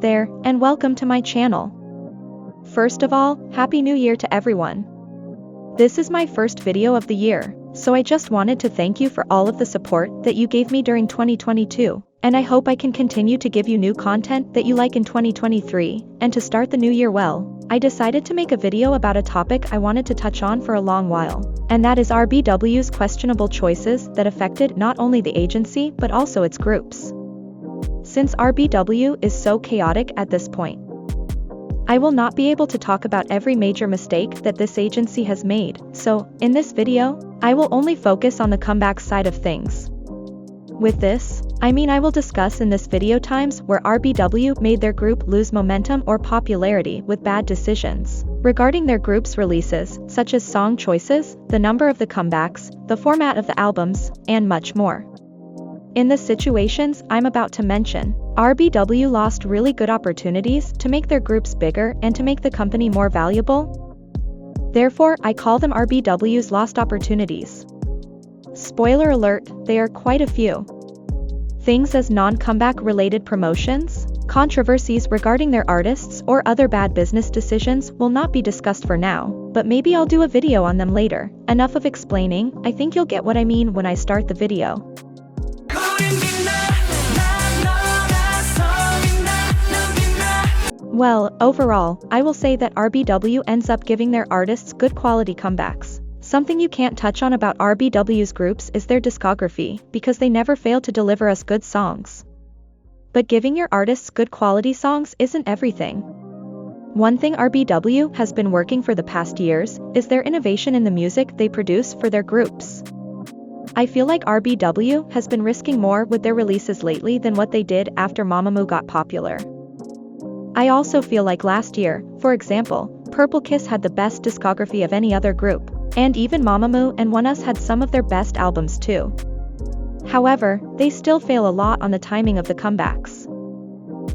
there, and welcome to my channel. First of all, Happy New Year to everyone. This is my first video of the year, so I just wanted to thank you for all of the support that you gave me during 2022, and I hope I can continue to give you new content that you like in 2023, and to start the new year well, I decided to make a video about a topic I wanted to touch on for a long while, and that is RBW's questionable choices that affected not only the agency but also its groups. Since RBW is so chaotic at this point, I will not be able to talk about every major mistake that this agency has made, so, in this video, I will only focus on the comeback side of things. With this, I mean I will discuss in this video times where RBW made their group lose momentum or popularity with bad decisions regarding their group's releases, such as song choices, the number of the comebacks, the format of the albums, and much more. In the situations I'm about to mention, RBW lost really good opportunities to make their groups bigger and to make the company more valuable. Therefore, I call them RBW's lost opportunities. Spoiler alert, they are quite a few. Things as non-comeback related promotions, controversies regarding their artists, or other bad business decisions will not be discussed for now, but maybe I'll do a video on them later. Enough of explaining, I think you'll get what I mean when I start the video. Well, overall, I will say that RBW ends up giving their artists good quality comebacks. Something you can't touch on about RBW's groups is their discography, because they never fail to deliver us good songs. But giving your artists good quality songs isn't everything. One thing RBW has been working for the past years is their innovation in the music they produce for their groups. I feel like RBW has been risking more with their releases lately than what they did after Mamamoo got popular. I also feel like last year, for example, Purple Kiss had the best discography of any other group, and even Mamamoo and Oneus had some of their best albums too. However, they still fail a lot on the timing of the comebacks.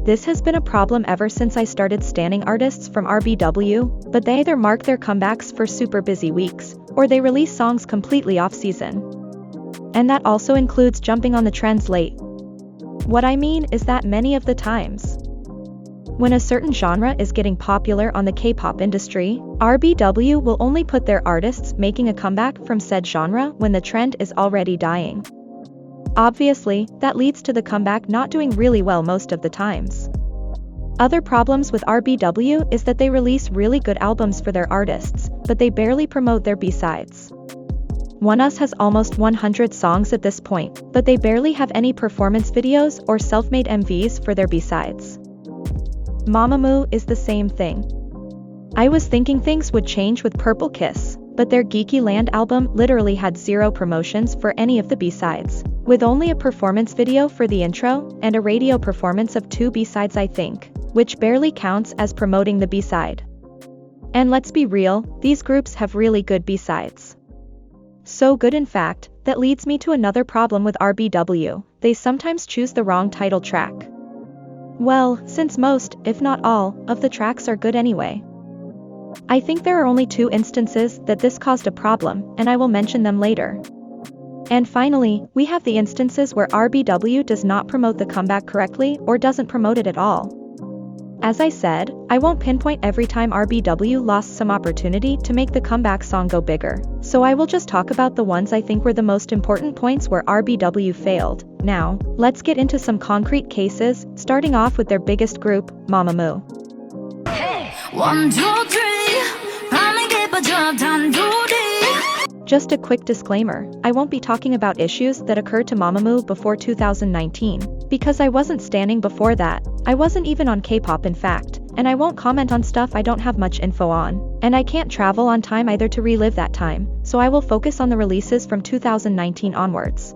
This has been a problem ever since I started standing artists from RBW, but they either mark their comebacks for super busy weeks, or they release songs completely off-season. And that also includes jumping on the trends late. What I mean is that many of the times, when a certain genre is getting popular on the K-pop industry, RBW will only put their artists making a comeback from said genre when the trend is already dying. Obviously, that leads to the comeback not doing really well most of the times. Other problems with RBW is that they release really good albums for their artists, but they barely promote their B-sides. Oneus has almost 100 songs at this point, but they barely have any performance videos or self-made MVs for their B-sides. Mamamoo is the same thing. I was thinking things would change with Purple Kiss, but their Geeky Land album literally had zero promotions for any of the B-sides, with only a performance video for the intro and a radio performance of 2 B-sides I think, which barely counts as promoting the B-side. And let's be real, these groups have really good B-sides. So good in fact, that leads me to another problem with RBW, they sometimes choose the wrong title track. Well, since most, if not all, of the tracks are good anyway. I think there are only 2 instances that this caused a problem, and I will mention them later. And finally, we have the instances where RBW does not promote the comeback correctly or doesn't promote it at all. As I said, I won't pinpoint every time RBW lost some opportunity to make the comeback song go bigger, so I will just talk about the ones I think were the most important points where RBW failed. Now, let's get into some concrete cases, starting off with their biggest group, Mamamoo. Hey, 1, 2, 3. Just a quick disclaimer, I won't be talking about issues that occurred to Mamamoo before 2019, because I wasn't standing before that, I wasn't even on K-pop in fact, and I won't comment on stuff I don't have much info on, and I can't travel on time either to relive that time, so I will focus on the releases from 2019 onwards.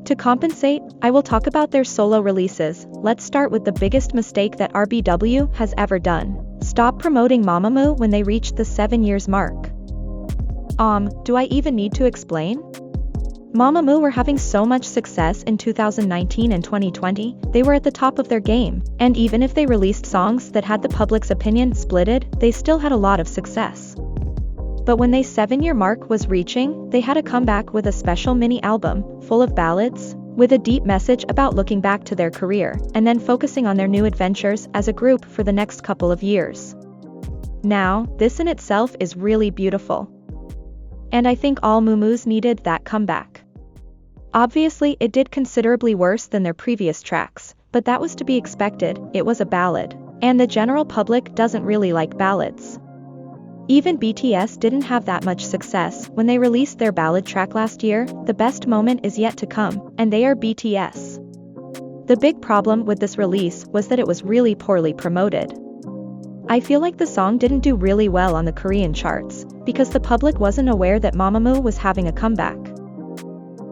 To compensate, I will talk about their solo releases. Let's start with the biggest mistake that RBW has ever done. Stop promoting Mamamoo when they reached the 7 years mark. Do I even need to explain? Mamamoo were having so much success in 2019 and 2020, they were at the top of their game, and even if they released songs that had the public's opinion splitted, they still had a lot of success. But when their 7-year mark was reaching, they had a comeback with a special mini album, full of ballads, with a deep message about looking back to their career and then focusing on their new adventures as a group for the next couple of years. Now, this in itself is really beautiful. And I think all Mamamoos needed that comeback. Obviously, it did considerably worse than their previous tracks, but that was to be expected. It was a ballad, and the general public doesn't really like ballads. Even BTS didn't have that much success when they released their ballad track last year. The best moment is yet to come, and they are BTS. The big problem with this release was that it was really poorly promoted. I feel like the song didn't do really well on the Korean charts, because the public wasn't aware that Mamamoo was having a comeback.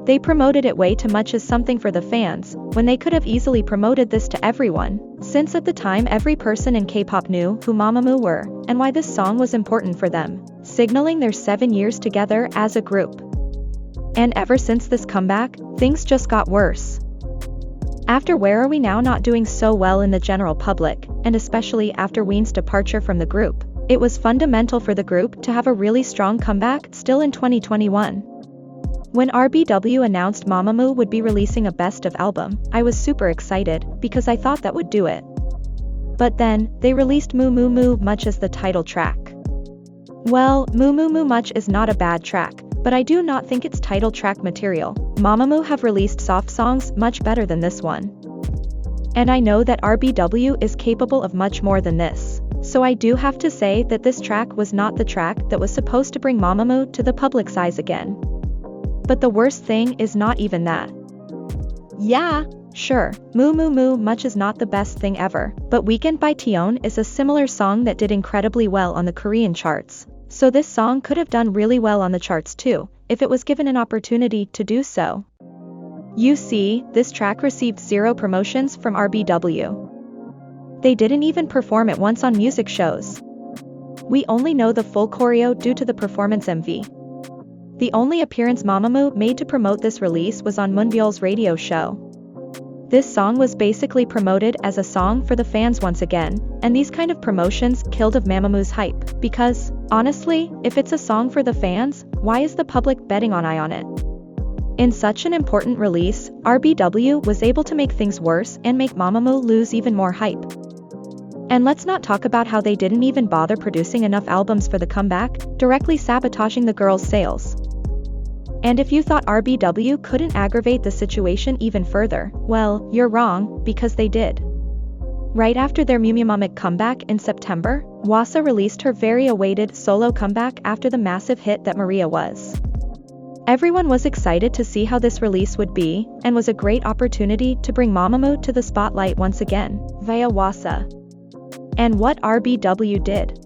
They promoted it way too much as something for the fans, when they could have easily promoted this to everyone, since at the time every person in K-pop knew who Mamamoo were, and why this song was important for them, signaling their 7 years together as a group. And ever since this comeback, things just got worse. After Where Are We Now not doing so well in the general public, and especially after Ween's departure from the group, it was fundamental for the group to have a really strong comeback still in 2021. When RBW announced Mamamoo would be releasing a best of album, I was super excited, because I thought that would do it. But then, they released Moo Much as the title track. Well, Moo Much is not a bad track, but I do not think it's title track material. Mamamoo have released soft songs much better than this one. And I know that RBW is capable of much more than this, so I do have to say that this track was not the track that was supposed to bring Mamamoo to the public's eyes again. But the worst thing is not even that. Yeah, sure, Moo Much is not the best thing ever, but Weekend by Taeyeon is a similar song that did incredibly well on the Korean charts, so this song could have done really well on the charts too, if it was given an opportunity to do so. You see, this track received 0 promotions from RBW. They didn't even perform it once on music shows. We only know the full choreo due to the performance MV. The only appearance Mamamoo made to promote this release was on Moonbyul's radio show. This song was basically promoted as a song for the fans once again, and these kind of promotions killed of Mamamoo's hype, because, honestly, if it's a song for the fans, why is the public betting on it? In such an important release, RBW was able to make things worse and make Mamamoo lose even more hype. And let's not talk about how they didn't even bother producing enough albums for the comeback, directly sabotaging the girls' sales. And if you thought RBW couldn't aggravate the situation even further, well, you're wrong, because they did. Right after their Mamamoo comeback in September, Wasa released her very awaited solo comeback after the massive hit that Maria was. Everyone was excited to see how this release would be, and was a great opportunity to bring Mamamoo to the spotlight once again, via Wasa. And what RBW did?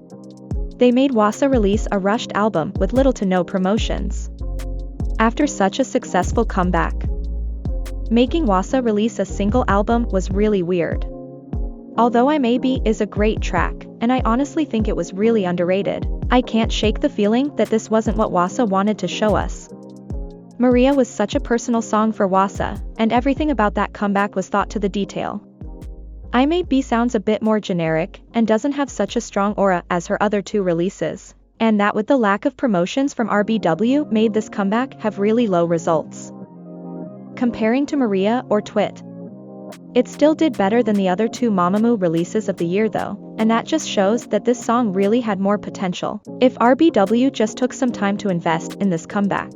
They made Wasa release a rushed album with little to no promotions. After such a successful comeback, making Wasa release a single album was really weird. Although I Maybe is a great track, and I honestly think it was really underrated, I can't shake the feeling that this wasn't what Wasa wanted to show us. Maria was such a personal song for Wasa, and everything about that comeback was thought to the detail. I Maybe sounds a bit more generic, and doesn't have such a strong aura as her other 2 releases. And that with the lack of promotions from RBW made this comeback have really low results. Comparing to Maria or Twit, it still did better than the other 2 Mamamoo releases of the year though, and that just shows that this song really had more potential, if RBW just took some time to invest in this comeback.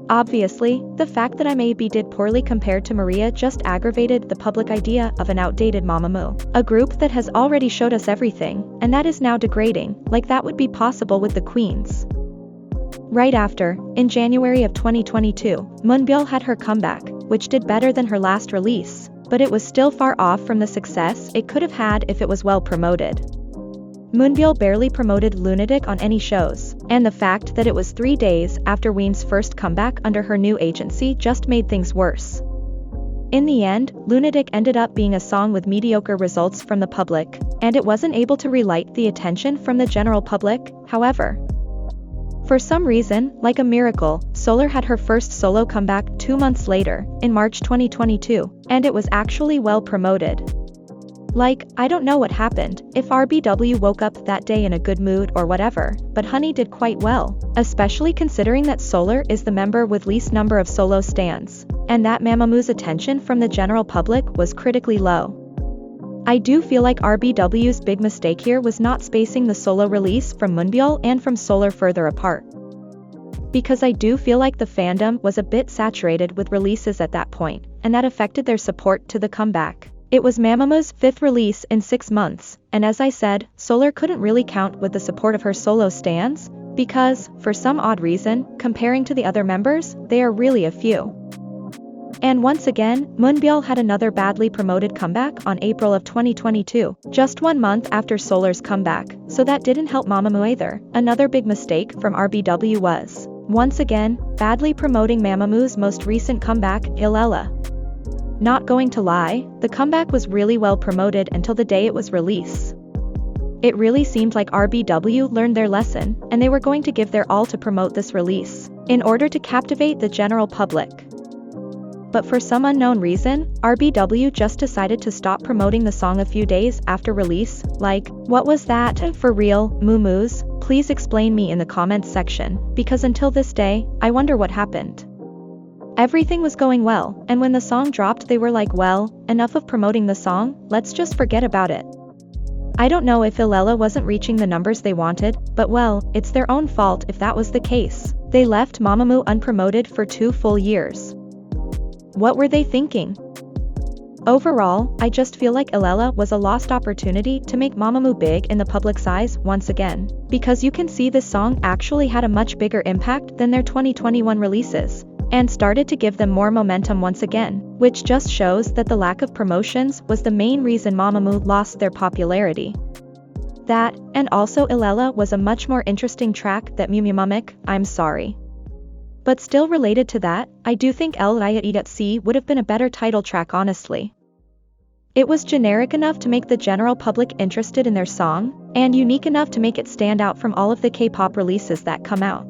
Obviously, the fact that I Maybe did poorly compared to Maria just aggravated the public idea of an outdated Mamamoo, a group that has already showed us everything, and that is now degrading, like that would be possible with the Queens. Right after, in January of 2022, Moonbyul had her comeback, which did better than her last release, but it was still far off from the success it could have had if it was well promoted. Moonbyul barely promoted Lunatic on any shows, and the fact that it was 3 days after Ween's first comeback under her new agency just made things worse. In the end, Lunatic ended up being a song with mediocre results from the public, and it wasn't able to relight the attention from the general public, however. For some reason, like a miracle, Solar had her first solo comeback 2 months later, in March 2022, and it was actually well promoted. Like, I don't know what happened, if RBW woke up that day in a good mood or whatever, but Honey did quite well, especially considering that Solar is the member with least number of solo stands, and that Mamamoo's attention from the general public was critically low. I do feel like RBW's big mistake here was not spacing the solo release from Moonbyul and from Solar further apart. Because I do feel like the fandom was a bit saturated with releases at that point, and that affected their support to the comeback. It was Mamamoo's 5th release in 6 months, and as I said, Solar couldn't really count with the support of her solo stans, because, for some odd reason, comparing to the other members, they are really a few. And once again, Moonbyul had another badly promoted comeback on April of 2022, just 1 month after Solar's comeback, so that didn't help Mamamoo either. Another big mistake from RBW was, once again, badly promoting Mamamoo's most recent comeback, Ilela. Not going to lie, the comeback was really well promoted until the day it was released. It really seemed like RBW learned their lesson, and they were going to give their all to promote this release, in order to captivate the general public. But for some unknown reason, RBW just decided to stop promoting the song a few days after release. Like, what was that? For real, Moo-moos? Please explain me in the comments section, because until this day, I wonder what happened. Everything was going well, and when the song dropped they were like, well, enough of promoting the song, let's just forget about it. I don't know if Ilela wasn't reaching the numbers they wanted, but well, it's their own fault if that was the case. They left Mamamoo unpromoted for 2 full years. What were they thinking? Overall, I just feel like Ilela was a lost opportunity to make Mamamoo big in the public's eyes once again, because you can see this song actually had a much bigger impact than their 2021 releases, and started to give them more momentum once again, which just shows that the lack of promotions was the main reason Mamamoo lost their popularity. That, and also Ilela was a much more interesting track than Mumamik, I'm sorry. But still related to that, I do think El Raya Idatsi would have been a better title track honestly. It was generic enough to make the general public interested in their song, and unique enough to make it stand out from all of the K-pop releases that come out.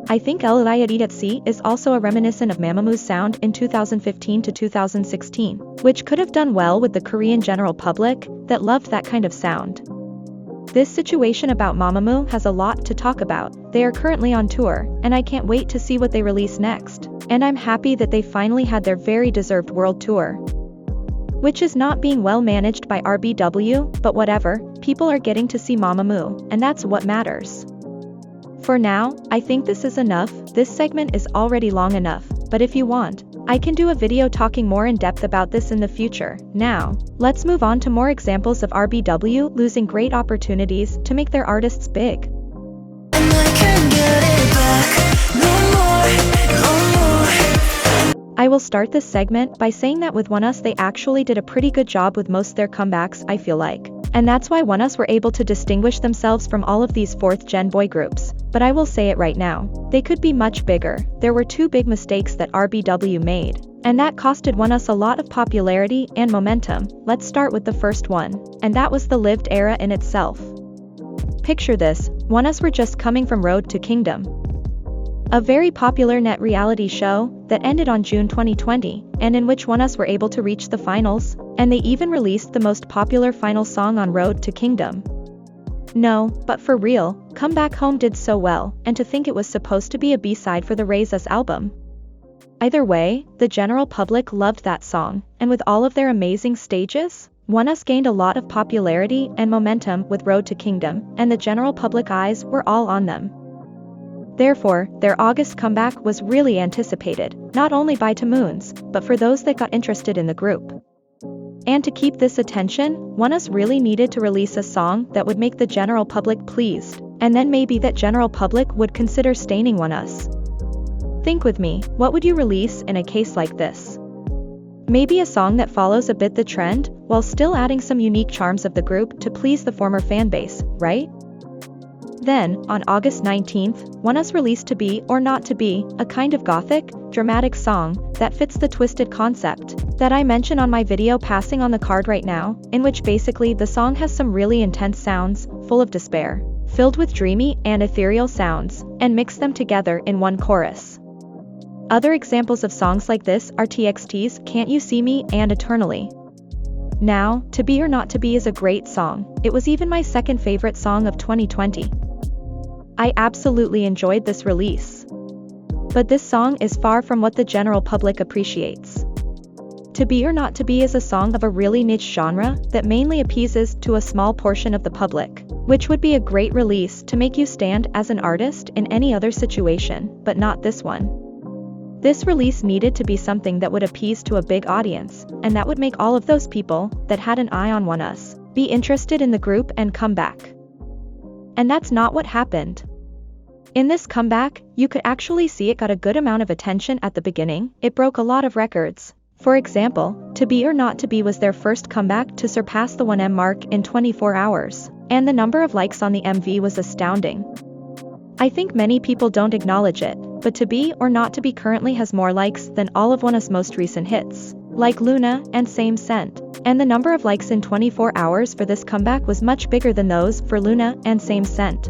I think El Raya Idatsi is also a reminiscent of Mamamoo's sound in 2015 to 2016, which could have done well with the Korean general public that loved that kind of sound. This situation about Mamamoo has a lot to talk about. They are currently on tour, and I can't wait to see what they release next. And I'm happy that they finally had their very deserved world tour. Which is not being well managed by RBW, but whatever, people are getting to see Mamamoo, and that's what matters. For now, I think this is enough. This segment is already long enough, but if you want, I can do a video talking more in depth about this in the future. Now, let's move on to more examples of RBW losing great opportunities to make their artists big. I will start this segment by saying that with Oneus they actually did a pretty good job with most their comebacks, I feel like. And that's why Oneus were able to distinguish themselves from all of these 4th-gen boy groups. But I will say it right now, they could be much bigger. There were 2 big mistakes that RBW made, and that costed Oneus a lot of popularity and momentum. Let's start with the first one, and that was the lived era in itself. Picture this, Oneus were just coming from Road to Kingdom, a very popular net reality show that ended on June 2020, and in which Oneus were able to reach the finals, and they even released the most popular final song on Road to Kingdom. No, but for real, Come Back Home did so well, and to think it was supposed to be a B-side for the Raise Us album. Either way, the general public loved that song, and with all of their amazing stages, Oneus gained a lot of popularity and momentum with Road to Kingdom, and the general public eyes were all on them. Therefore, their August comeback was really anticipated, not only by Tamoons, but for those that got interested in the group. And to keep this attention, Oneus really needed to release a song that would make the general public pleased, and then maybe that general public would consider staining Oneus. Think with me, what would you release in a case like this? Maybe a song that follows a bit the trend, while still adding some unique charms of the group to please the former fanbase, right? Then, on August 19th, Oneus released To Be or Not to Be, a kind of gothic, dramatic song that fits the twisted concept that I mention on my video passing on the card right now, in which basically the song has some really intense sounds, full of despair, filled with dreamy and ethereal sounds, and mix them together in one chorus. Other examples of songs like this are TXT's Can't You See Me and Eternally. Now, To Be or Not to Be is a great song. It was even my second favorite song of 2020. I absolutely enjoyed this release. But this song is far from what the general public appreciates. To Be or Not to Be is a song of a really niche genre that mainly appeases to a small portion of the public, which would be a great release to make you stand as an artist in any other situation, but not this one. This release needed to be something that would appease to a big audience, and that would make all of those people that had an eye on Oneus be interested in the group and come back. And that's not what happened. In this comeback, you could actually see it got a good amount of attention at the beginning. It broke a lot of records. For example, To Be or Not to Be was their first comeback to surpass the 1M mark in 24 hours, and the number of likes on the MV was astounding. I think many people don't acknowledge it, but To Be or Not to Be currently has more likes than all of Oneus' most recent hits, like Luna and Same Scent, and the number of likes in 24 hours for this comeback was much bigger than those for Luna and Same Scent.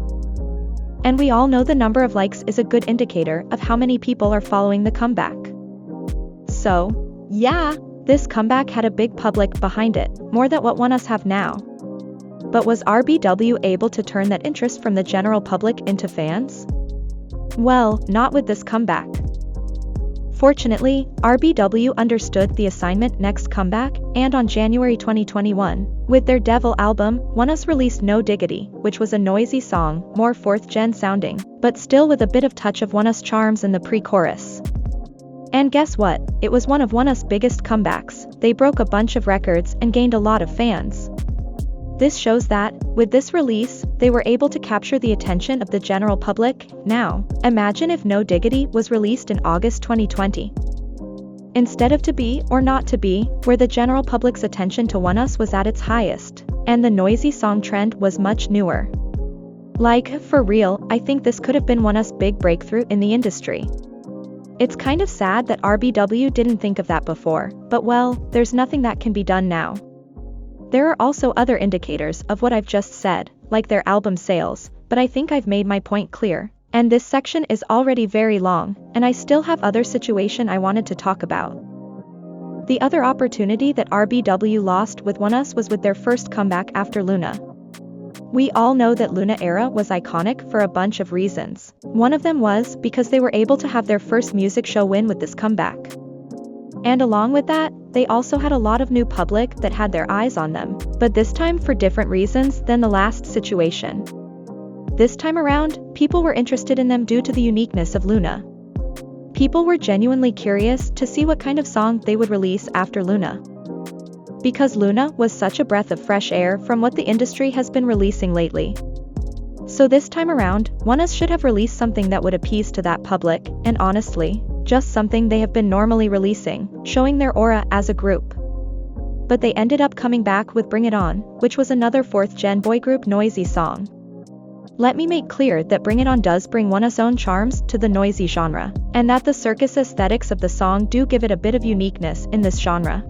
And we all know the number of likes is a good indicator of how many people are following the comeback. So, yeah, this comeback had a big public behind it, more than what Oneus have now. But was RBW able to turn that interest from the general public into fans? Well, not with this comeback. Fortunately, RBW understood the assignment next comeback, and on January 2021, with their Devil album, Oneus released No Diggity, which was a noisy song, more 4th gen sounding, but still with a bit of touch of Oneus charms in the pre-chorus. And guess what? It was one of Oneus' biggest comebacks. They broke a bunch of records and gained a lot of fans. This shows that, with this release, they were able to capture the attention of the general public. Now, imagine if No Diggity was released in August 2020. Instead of To Be or Not to Be, where the general public's attention to Oneus was at its highest, and the noisy song trend was much newer. Like, for real, I think this could have been Oneus' big breakthrough in the industry. It's kind of sad that RBW didn't think of that before, but well, there's nothing that can be done now. There are also other indicators of what I've just said, like their album sales, but I think I've made my point clear, and this section is already very long, and I still have other situation I wanted to talk about. The other opportunity that RBW lost with Oneus was with their first comeback after Luna. We all know that Luna era was iconic for a bunch of reasons. One of them was because they were able to have their first music show win with this comeback. And along with that, they also had a lot of new public that had their eyes on them, but this time for different reasons than the last situation. This time around, people were interested in them due to the uniqueness of Luna. People were genuinely curious to see what kind of song they would release after Luna. Because Luna was such a breath of fresh air from what the industry has been releasing lately. So this time around, Oneus should have released something that would appease to that public, and honestly, just something they have been normally releasing, showing their aura as a group. But they ended up coming back with Bring It On, which was another 4th gen boy group noisy song. Let me make clear that Bring It On does bring Oneus' own charms to the noisy genre, and that the circus aesthetics of the song do give it a bit of uniqueness in this genre.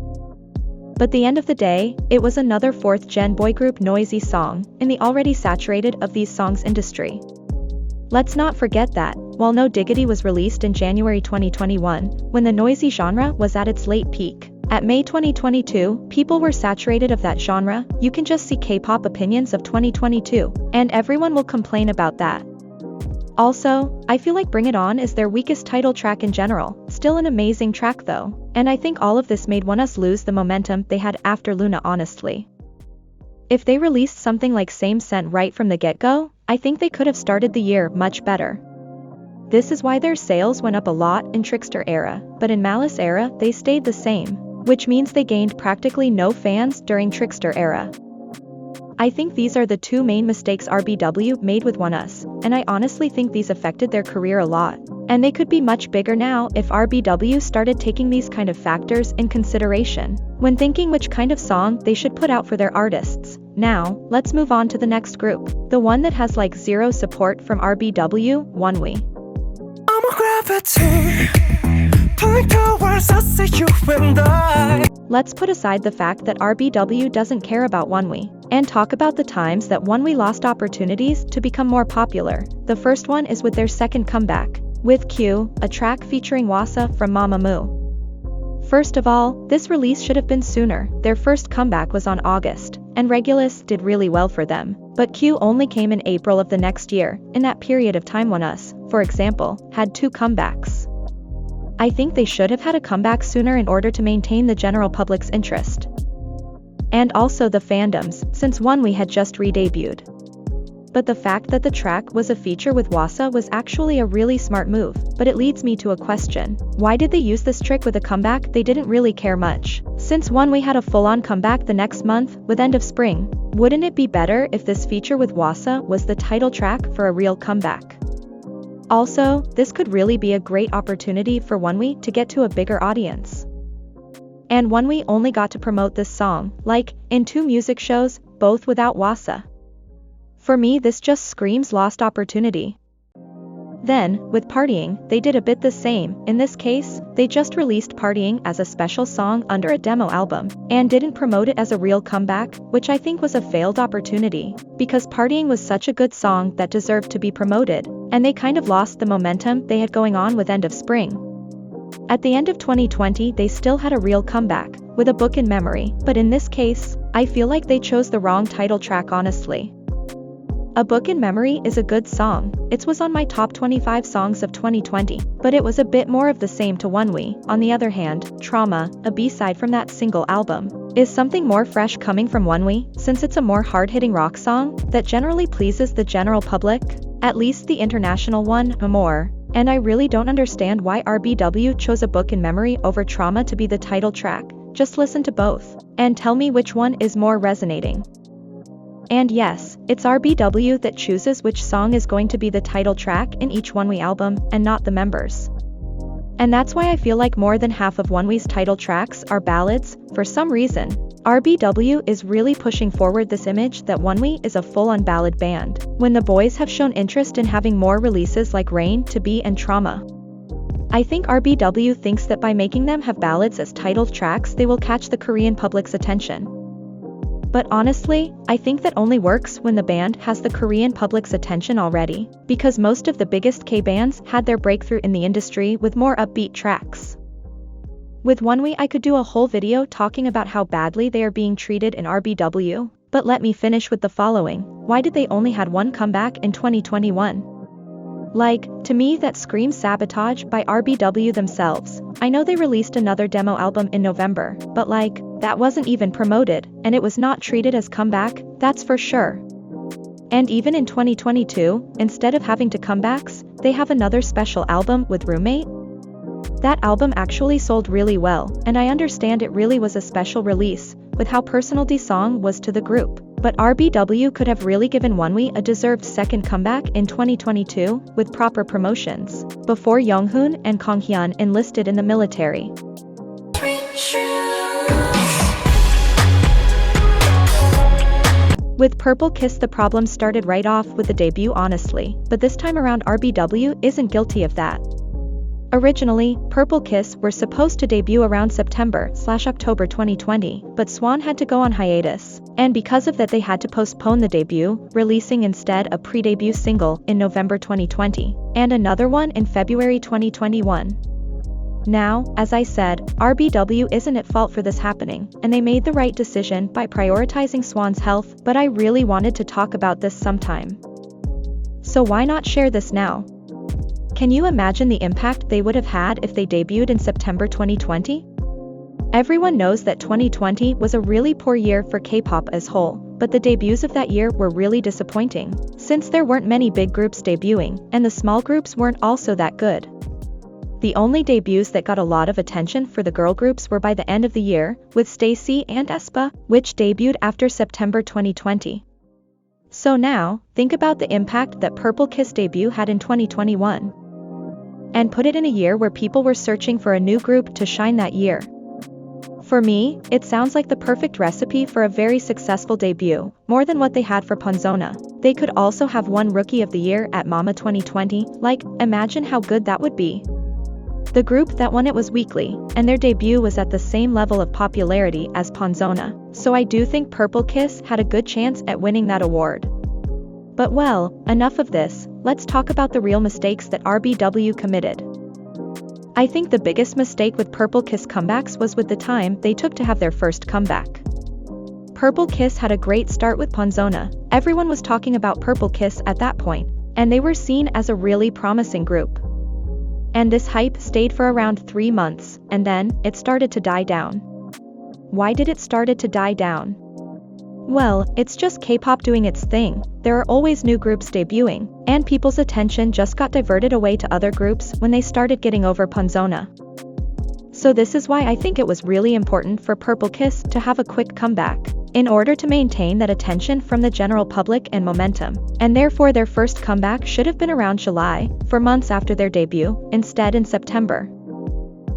But the end of the day, it was another 4th gen boy group noisy song, in the already saturated of these songs industry. Let's not forget that, while No Diggity was released in January 2021, when the noisy genre was at its late peak, at May 2022, people were saturated of that genre. You can just see K-pop opinions of 2022, and everyone will complain about that. Also, I feel like Bring It On is their weakest title track in general, still an amazing track though, and I think all of this made Oneus lose the momentum they had after Luna honestly. If they released something like Same Scent right from the get-go, I think they could have started the year much better. This is why their sales went up a lot in Trickster era, but in Malice era they stayed the same, which means they gained practically no fans during Trickster era. I think these are the two main mistakes RBW made with Oneus, and I honestly think these affected their career a lot, and they could be much bigger now if RBW started taking these kind of factors in consideration when thinking which kind of song they should put out for their artists. Now, let's move on to the next group, the one that has like zero support from RBW, Onewe. Let's put aside the fact that RBW doesn't care about Onewe, and talk about the times that Onewe lost opportunities to become more popular. The first one is with their second comeback, with Q, a track featuring Wasa from Mamamoo. First of all, this release should have been sooner. Their first comeback was on August, and Regulus did really well for them, but Q only came in April of the next year. In that period of time Oneus, for example, had two comebacks. I think they should have had a comeback sooner in order to maintain the general public's interest. And also the fandoms, since Onewe had just re-debuted. But the fact that the track was a feature with Wasa was actually a really smart move, but it leads me to a question. Why did they use this trick with a comeback they didn't really care much? Since Onewe had a full-on comeback the next month, with End of Spring, wouldn't it be better if this feature with Wasa was the title track for a real comeback? Also, this could really be a great opportunity for Onewe to get to a bigger audience. And Onewe only got to promote this song, like, in 2 music shows, both without Wasa. For me, this just screams lost opportunity. Then, with Partying, they did a bit the same. In this case, they just released Partying as a special song under a demo album, and didn't promote it as a real comeback, which I think was a failed opportunity, because Partying was such a good song that deserved to be promoted, and they kind of lost the momentum they had going on with End of Spring. At the end of 2020, they still had a real comeback, with A Book in Memory, but in this case, I feel like they chose the wrong title track honestly. A Book in Memory is a good song, it was on my top 25 songs of 2020, but it was a bit more of the same to Onewe. On the other hand, Trauma, a B-side from that single album, is something more fresh coming from Onewe, since it's a more hard-hitting rock song that generally pleases the general public, at least the international one, more. And I really don't understand why RBW chose A Book in Memory over Trauma to be the title track. Just listen to both, and tell me which one is more resonating. And yes, it's RBW that chooses which song is going to be the title track in each Onewe album, and not the members. And that's why I feel like more than half of Onewe's title tracks are ballads. For some reason, RBW is really pushing forward this image that Onewe is a full-on ballad band, when the boys have shown interest in having more releases like Rain, To Be and Trauma. I think RBW thinks that by making them have ballads as title tracks they will catch the Korean public's attention. But honestly, I think that only works when the band has the Korean public's attention already, because most of the biggest K-bands had their breakthrough in the industry with more upbeat tracks. With Onewe I could do a whole video talking about how badly they are being treated in RBW, but let me finish with the following. Why did they only had one comeback in 2021? Like, to me that screams sabotage by RBW themselves. I know they released another demo album in November, but like, that wasn't even promoted, and it was not treated as comeback, that's for sure. And even in 2022, instead of having 2 comebacks, they have another special album with Roommate. That album actually sold really well, and I understand it really was a special release, with how personal the song was to the group. But RBW could have really given Onewe a deserved second comeback in 2022, with proper promotions, before Younghoon and Kanghyun enlisted in the military. With Purple Kiss the problem started right off with the debut honestly, but this time around RBW isn't guilty of that. Originally, Purple Kiss were supposed to debut around September/October 2020, but Swan had to go on hiatus, and because of that they had to postpone the debut, releasing instead a pre-debut single in November 2020, and another one in February 2021. Now, as I said, RBW isn't at fault for this happening, and they made the right decision by prioritizing Swan's health, but I really wanted to talk about this sometime. So why not share this now? Can you imagine the impact they would have had if they debuted in September 2020? Everyone knows that 2020 was a really poor year for K-pop as whole, but the debuts of that year were really disappointing, since there weren't many big groups debuting, and the small groups weren't also that good. The only debuts that got a lot of attention for the girl groups were by the end of the year, with Stacy and aespa, which debuted after September 2020. So now, think about the impact that Purple Kiss debut had in 2021. And put it in a year where people were searching for a new group to shine that year. For me, it sounds like the perfect recipe for a very successful debut, more than what they had for Ponzona. They could also have won Rookie of the Year at Mama 2020, like, imagine how good that would be. The group that won it was Weekly, and their debut was at the same level of popularity as Ponzona, so I do think Purple Kiss had a good chance at winning that award. But well, enough of this, let's talk about the real mistakes that RBW committed. I think the biggest mistake with Purple Kiss comebacks was with the time they took to have their first comeback. Purple Kiss had a great start with Ponzona, everyone was talking about Purple Kiss at that point, and they were seen as a really promising group. And this hype stayed for around 3 months, and then, it started to die down. Why did it started to die down? Well, it's just K-pop doing its thing. There are always new groups debuting, and people's attention just got diverted away to other groups when they started getting over Punzona. So this is why I think it was really important for Purple Kiss to have a quick comeback, in order to maintain that attention from the general public and momentum, and therefore their first comeback should have been around July, 4 months after their debut, instead in September.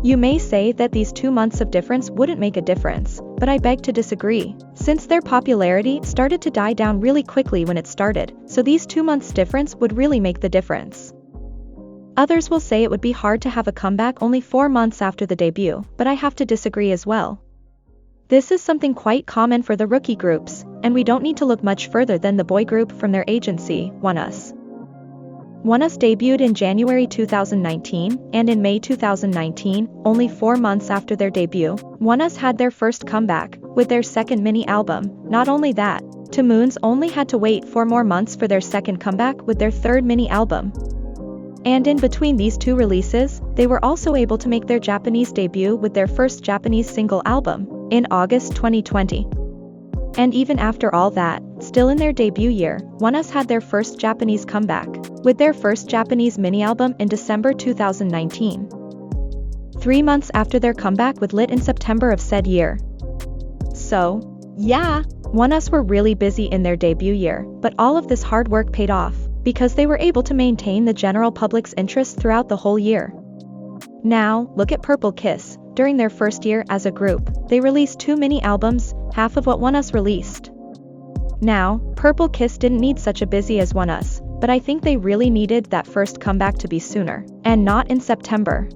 You may say that these 2 months of difference wouldn't make a difference, but I beg to disagree, since their popularity started to die down really quickly when it started, so these 2 months difference would really make the difference. Others will say it would be hard to have a comeback only 4 months after the debut, but I have to disagree as well. This is something quite common for the rookie groups, and we don't need to look much further than the boy group from their agency, Oneus. Oneus debuted in January 2019, and in May 2019, only 4 months after their debut, Oneus had their first comeback, with their second mini-album. Not only that, Moons only had to wait 4 more months for their second comeback with their third mini-album. And in between these 2 releases, they were also able to make their Japanese debut with their first Japanese single album, in August 2020. And even after all that, still in their debut year, Oneus had their first Japanese comeback, with their first Japanese mini-album in December 2019. 3 months after their comeback with Lit in September of said year. So, yeah, Oneus were really busy in their debut year, but all of this hard work paid off, because they were able to maintain the general public's interest throughout the whole year. Now, look at Purple Kiss. During their first year as a group, they released 2 mini-albums, half of what Oneus released. Now, Purple Kiss didn't need such a busy as Oneus, but I think they really needed that first comeback to be sooner, and not in September.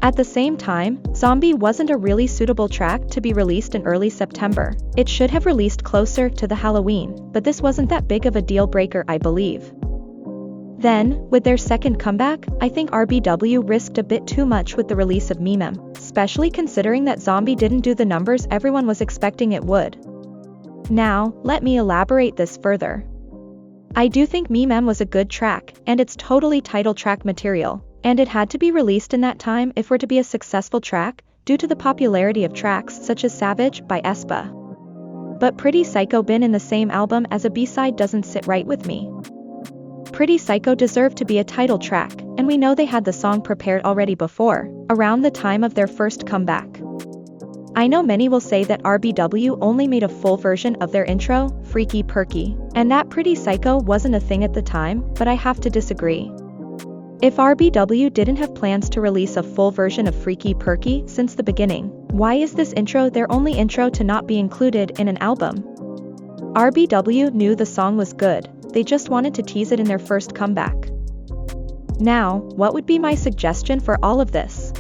At the same time, Zombie wasn't a really suitable track to be released in early September. It should have released closer to the Halloween, but this wasn't that big of a deal breaker, I believe. Then, with their second comeback, I think RBW risked a bit too much with the release of Mamamoo, especially considering that Zombie didn't do the numbers everyone was expecting it would. Now, let me elaborate this further. I do think Mamamoo was a good track, and it's totally title track material, and it had to be released in that time if we're to be a successful track, due to the popularity of tracks such as Savage by aespa. But Pretty Psycho been in the same album as a B-side doesn't sit right with me. Pretty Psycho deserved to be a title track, and we know they had the song prepared already before, around the time of their first comeback. I know many will say that RBW only made a full version of their intro, Freaky Perky, and that Pretty Psycho wasn't a thing at the time, but I have to disagree. If RBW didn't have plans to release a full version of Freaky Perky since the beginning, why is this intro their only intro to not be included in an album? RBW knew the song was good, they just wanted to tease it in their first comeback. Now, what would be my suggestion for all of this?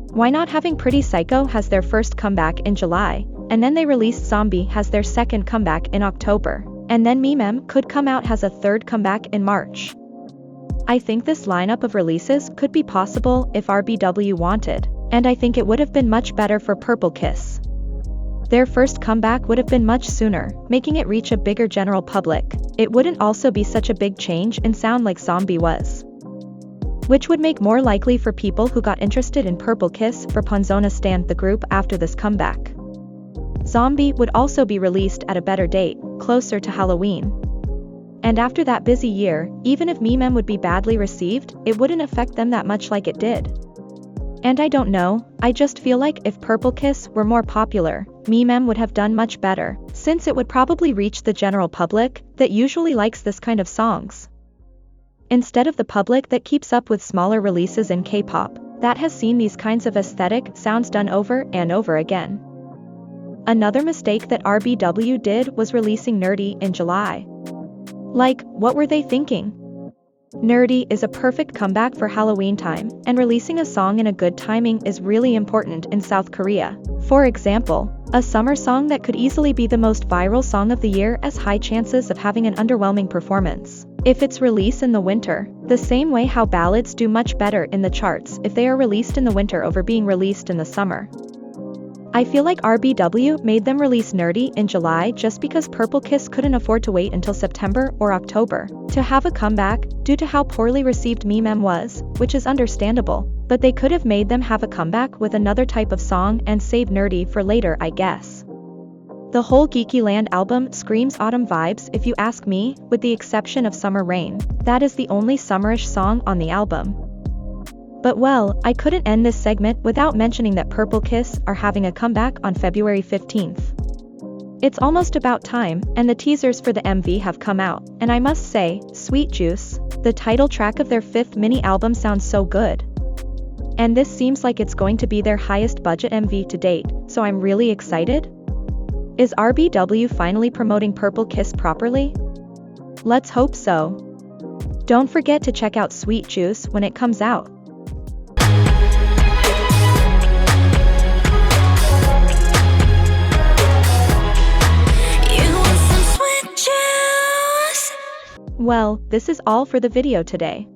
Why not having Pretty Psycho has their first comeback in July, and then they released Zombie has their second comeback in October, and then Mamamoo could come out has a third comeback in March. I think this lineup of releases could be possible if RBW wanted, and I think it would have been much better for Purple Kiss. Their first comeback would have been much sooner, making it reach a bigger general public. It wouldn't also be such a big change in sound like Zombie was, which would make more likely for people who got interested in Purple Kiss for Punzona stand the group after this comeback. Zombie would also be released at a better date, closer to Halloween. And after that busy year, even if Mamamoo would be badly received, it wouldn't affect them that much like it did. And I don't know, I just feel like if Purple Kiss were more popular, Mamamoo would have done much better, since it would probably reach the general public that usually likes this kind of songs, instead of the public that keeps up with smaller releases in K-pop, that has seen these kinds of aesthetic sounds done over and over again. Another mistake that RBW did was releasing Nerdy in July. Like, what were they thinking? Nerdy is a perfect comeback for Halloween time, and releasing a song in a good timing is really important in South Korea. For example, a summer song that could easily be the most viral song of the year has high chances of having an underwhelming performance if it's released in the winter, the same way how ballads do much better in the charts if they are released in the winter over being released in the summer. I feel like RBW made them release Nerdy in July just because Purple Kiss couldn't afford to wait until September or October to have a comeback due to how poorly received Mamamoo was, which is understandable, but they could have made them have a comeback with another type of song and save Nerdy for later, I guess. The whole Geeky Land album screams autumn vibes if you ask me, with the exception of Summer Rain. That is the only summerish song on the album. But well, I couldn't end this segment without mentioning that Purple Kiss are having a comeback on February 15th. It's almost about time, and the teasers for the MV have come out, and I must say, Sweet Juice, the title track of their 5th mini album, sounds so good. And this seems like it's going to be their highest budget MV to date, so I'm really excited. Is RBW finally promoting Purple Kiss properly? Let's hope so. Don't forget to check out Sweet Juice when it comes out. Well, this is all for the video today.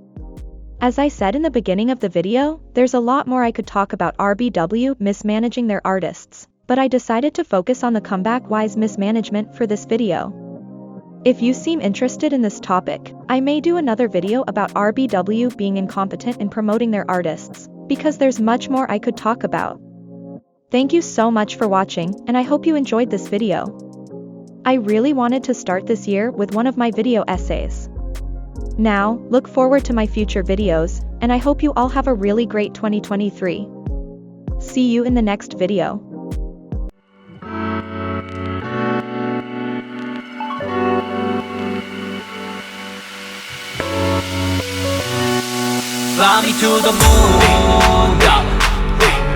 As I said in the beginning of the video, there's a lot more I could talk about RBW mismanaging their artists, but I decided to focus on the comeback-wise mismanagement for this video. If you seem interested in this topic, I may do another video about RBW being incompetent in promoting their artists, because there's much more I could talk about. Thank you so much for watching, and I hope you enjoyed this video. I really wanted to start this year with one of my video essays. Now, look forward to my future videos, and I hope you all have a really great 2023. See you in the next video. Fly me to the moon,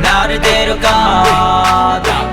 나를 데려가